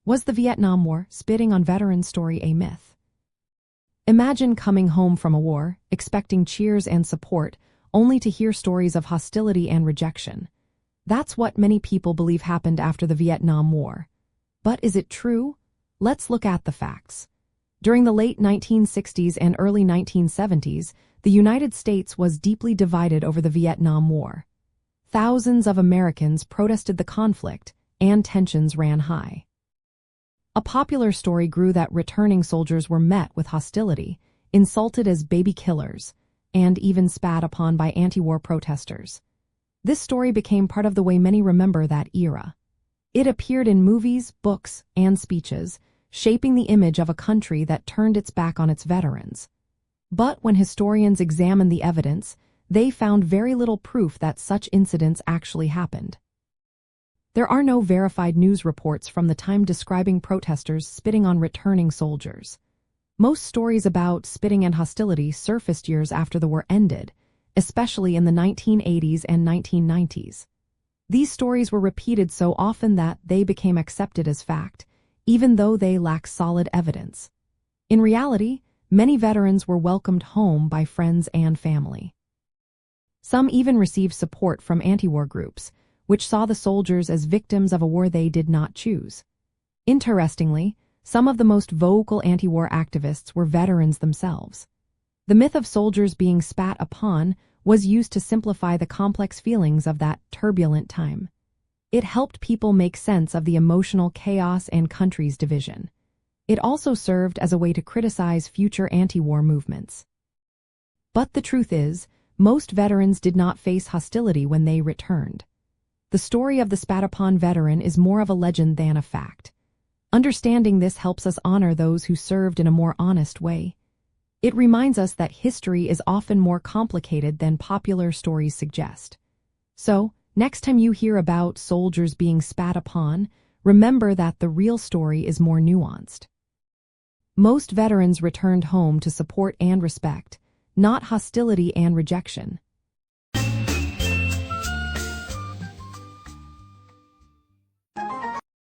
Was the Vietnam War spitting on veterans' story a myth? Imagine coming home from a war, expecting cheers and support, only to hear stories of hostility and rejection. That's what many people believe happened after the Vietnam War. But is it true? Let's look at the facts. During the late 1960s and early 1970s, the United States was deeply divided over the Vietnam War. Thousands of Americans protested the conflict, and tensions ran high. A popular story grew that returning soldiers were met with hostility, insulted as baby killers, and even spat upon by anti-war protesters. This story became part of the way many remember that era. It appeared in movies, books, and speeches, shaping the image of a country that turned its back on its veterans. But when historians examined the evidence, they found very little proof that such incidents actually happened. There are no verified news reports from the time describing protesters spitting on returning soldiers. Most stories about spitting and hostility surfaced years after the war ended, especially in the 1980s and 1990s. These stories were repeated so often that they became accepted as fact, even though they lack solid evidence. In reality, many veterans were welcomed home by friends and family. Some even received support from anti-war groups, which saw the soldiers as victims of a war they did not choose. Interestingly, some of the most vocal anti-war activists were veterans themselves. The myth of soldiers being spat upon was used to simplify the complex feelings of that turbulent time. It helped people make sense of the emotional chaos and country's division. It also served as a way to criticize future anti-war movements. But the truth is, most veterans did not face hostility when they returned. The story of the spat-upon veteran is more of a legend than a fact. Understanding this helps us honor those who served in a more honest way. It reminds us that history is often more complicated than popular stories suggest. So, next time you hear about soldiers being spat upon, remember that the real story is more nuanced. Most veterans returned home to support and respect, not hostility and rejection.